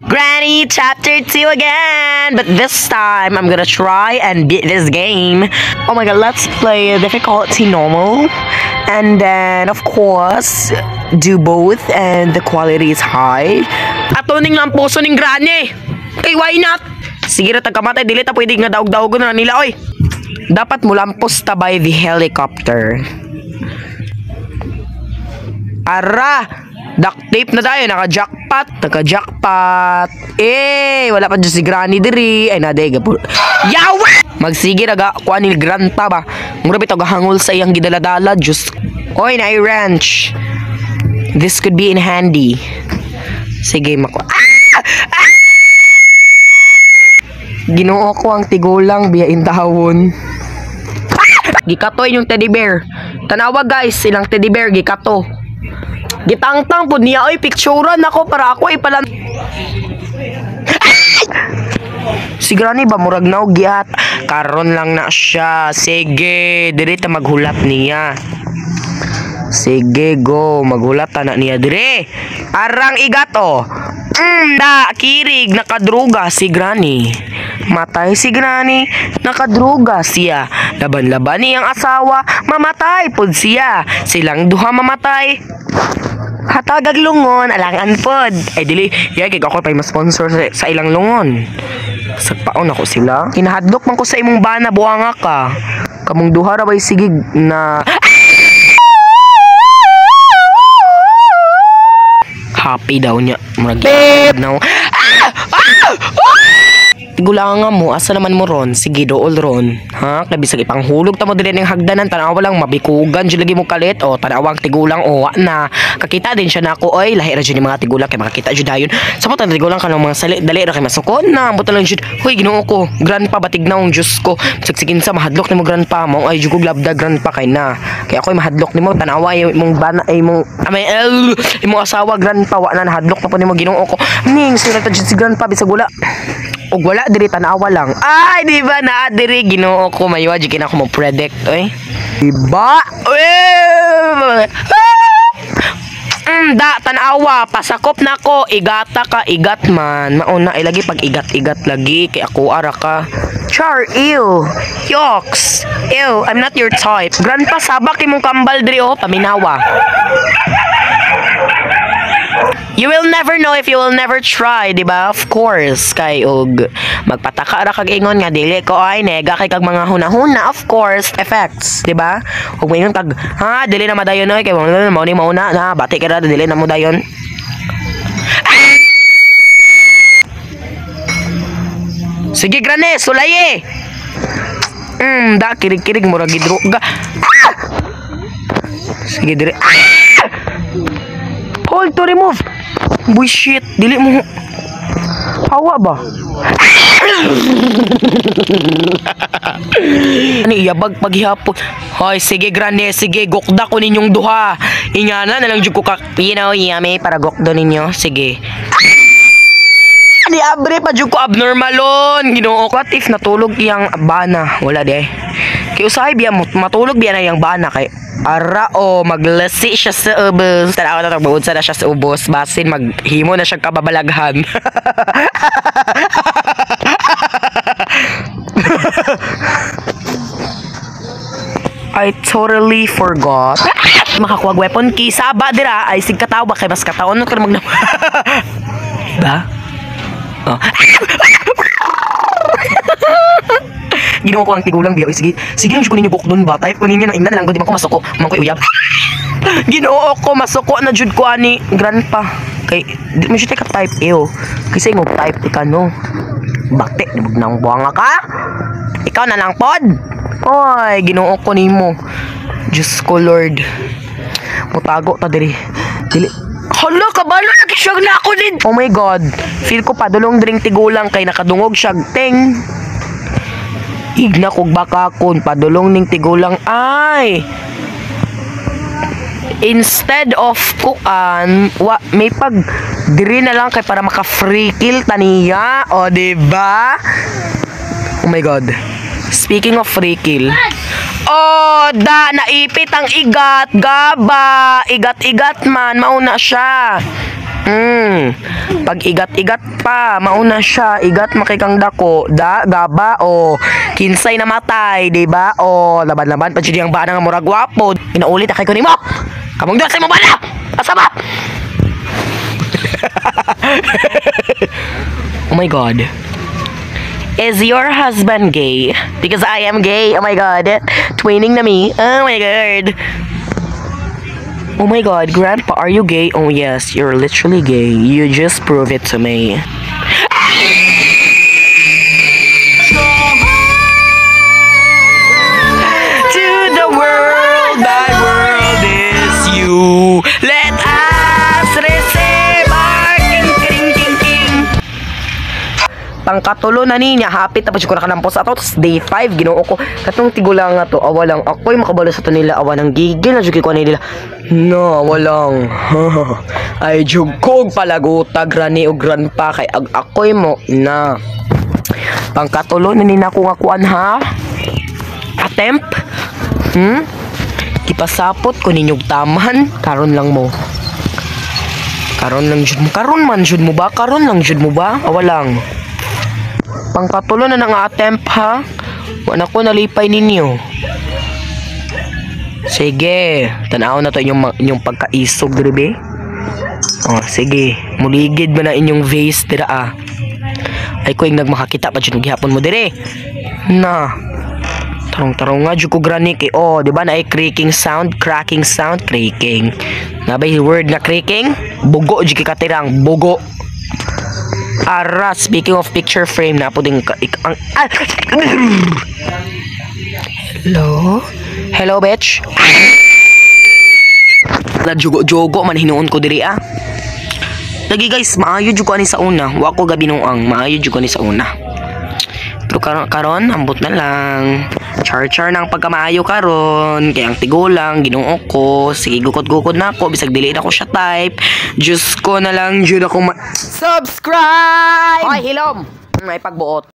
Granny chapter 2 again, but this time I'm gonna try and beat this game. Oh my god, let's play difficulty normal, and then of course do both, and the quality is high. Atuning lang puso ning Granny. Okay, why not? Sige na tagkamatay, dili ta pwede nga daog-daog na nila oy. Dapat mo lampos ta by the helicopter. Ara! Duct tape na tayo, naka-jackpot. Eh, wala pa dyan si Granny diri. Ay, nadega po. Yawa! Magsige raga, kuha ni Granta ba? Murabi ito gahangol sa iyang gidaladala, Diyos. Oy, na-wrench. This could be in handy. Sige, mako. Ginoo ko ang tigulang, biyain tahawon. Gikatoy yung teddy bear. Tanawa guys, ilang teddy bear, gikato. Gitangtang po niya, oy, picturean ako para ako ipalan. Si Granny ba murag na giat? Karon lang na siya. Sige, diri ta maghulat niya. Sige, go, maghulat na niya dire. Arang igato. Kirig, nakadruga si Granny. Matay si Granny, nakadruga siya. Laban-laban niyang asawa, mamatay pod siya. Silang duha mamatay. Hatagag lungon, alangan pod. Ay dili, kay ako pay ma-sponsor sa ilang lungon. Sagpaon ako sila. Kinahadlok man ko sa imong bana, buanga ka. Kamong duha ra bay sigig na happy daw niya. Murag now. Tigulangan mo, asa naman mo ron? Sige, dool ron. Ha? Kabisag ipanghulog ta mo din ng hagdanan, tanawa lang mabikugan, dyan lagi mo kalit. O, tanawang tigulang, o, na. Kakita din siya na ako, oy, lahi ra dyan yung mga tigulang, kay makakita dyan dayon. Sa mga tigulang ka ng mga sali, dali ra kay masukon na. Buta lang dyan, huy, ginoo ko, grandpa, batig na ang Diyos ko. Sagsigin sa, mahadlok ni mo, grandpa, mo, ay, jugog labda, grandpa, kay na. Kaya ako'y mahadlok ni mo, tanawa, yung bana, ay, yung asawa, grandpa, wa na, nahadlok na po ni mo, ginoo ko. Ning, sila ta dyan si grandpa, bisag wala. Og wala diri tanawa lang. Ay, di ba na diri ginoo ko mayo di kina ko mo predict oy. Diba? Da tanawa pasakop nako igata ka igat man. Mauna ilagi pag igat-igat lagi kay ako ara ka. Char, ew. Yoks. Ew, I'm not your type. Grandpa sabak imong kambal diri oh paminawa. You will never know if you will never try, diba? Of course, kay og magpataka ra kag ingon nga dili ko ay nega kay kag mga hunahuna, of course, effects, diba? Ug maingon kag ha dili na madayon oy kay mo ni mauna na bati ka ra dili na mo dayon. Sige Granny, sulaye. Da kirig-kirig murag gidruga. Sige dire. Hold to remove. Bullshit, dili mo. Hawa ba? Ani iyabag paghihapon. Hoy, sige Granny, sige gokda ko ninyong duha. Ingana na lang jud ko yummy para gokdo ninyo. Sige. Ani abre pa jud ko abnormalon. Ginoo ko, what if natulog iyang bana? Wala de. Kay usahay biya matulog biya na iyang bana kay ara o maglasi siya sa ubos. Tanaw na tagbuod na siya sa ubos. Basin maghimo na siya kababalaghan. I totally forgot. Makakuwag weapon key. Saba dira ay sig katawa kay mas kataon no mag ba? Oh. Ginawa ko ang tigulang biya. Sige, sige lang ko ninyo bukod doon ba? Type ko ninyo na ingnan na lang. Di ba ko masuko? Mang ko uyab. Ginoo ko, masuko na jud ko ani grandpa. Kay, di mo siya ka type ew. Kasi mo type ka no. Bakte, nabog nang buwanga ka? Ikaw na lang pod? Oy, ginoo ko nimo. Diyos ko Lord. Mutago ta diri. Dili. Hala, kabalo na kisyag na ako din. Oh my God. Feel ko padulong dring tigulang kay nakadungog siyag teng. Igna kog baka kon padulong ning tigulang ay. Instead of kuan, may pag diri na lang kay para maka free kill taniya, o diba? Oh my God. Speaking of free kill. Oh, naipit ang igat, gaba. Igat-igat man, mauna siya. Pag igat-igat pa, mauna siya, igat makikang dako, gaba o kinsay namatay, di ba? O laban-laban pa jud ang bana nga murag gwapo. Pinaulit kay ko nimo. Kamong dos mo bana. Asa ba? Oh my god. Is your husband gay? Because I am gay. Oh my god. Twinning na me. Oh my god. Oh my god, Grandpa, are you gay? Oh yes, you're literally gay. You just prove it to me. To the world, my world is you. Let us receive our king. Pangkatulo na niya, hapit tapos ko nakalampos ato, tapos day 5 ginoo ko katong tigulang nga to, awa lang ako'y makabalo sa to nila, awa ng gigil na jugi ko nila. No, awa lang. Ay jugkog palagutag rani og Grandpa kay ako'y mo na. Pangkatulo na nina ko nga kuan ha. Attempt. Kipasapot ko ninyog taman, karon lang mo. Karon lang jud mo, karon man jud mo ba? Karon lang jud mo ba? Awa lang. Pangkatulo na nga attempt ha. Wala ko nalipay ninyo. Sige, tanaw na to inyong pagkaisog diri. Oh, sige. Muligid ba na inyong vase dira ah. Ay ko yung nagmakakita pa jud gihapon mo dire. Na. Tarong-tarong nga jud ko granny kay oh, di ba na ay cracking sound, creaking. Nabay word na creaking? Bugo jud kay katirang, bugo. Ara, speaking of picture frame na po din Hello? Hello, bitch? Jogo man hinuon ko diri ah. Lagi guys, maayo jud ko ani sa una. Wa ko gabi noang, maayo jud ko ani sa una. Pero karon ambot na lang. Char nang pagkamaayo karon, kaya ang tigulang ginoo ko, sige gukod-gukod na ako bisag dili na ko siya type. Diyos ko na lang jud ako subscribe. Hoy hilom, may pagbuot.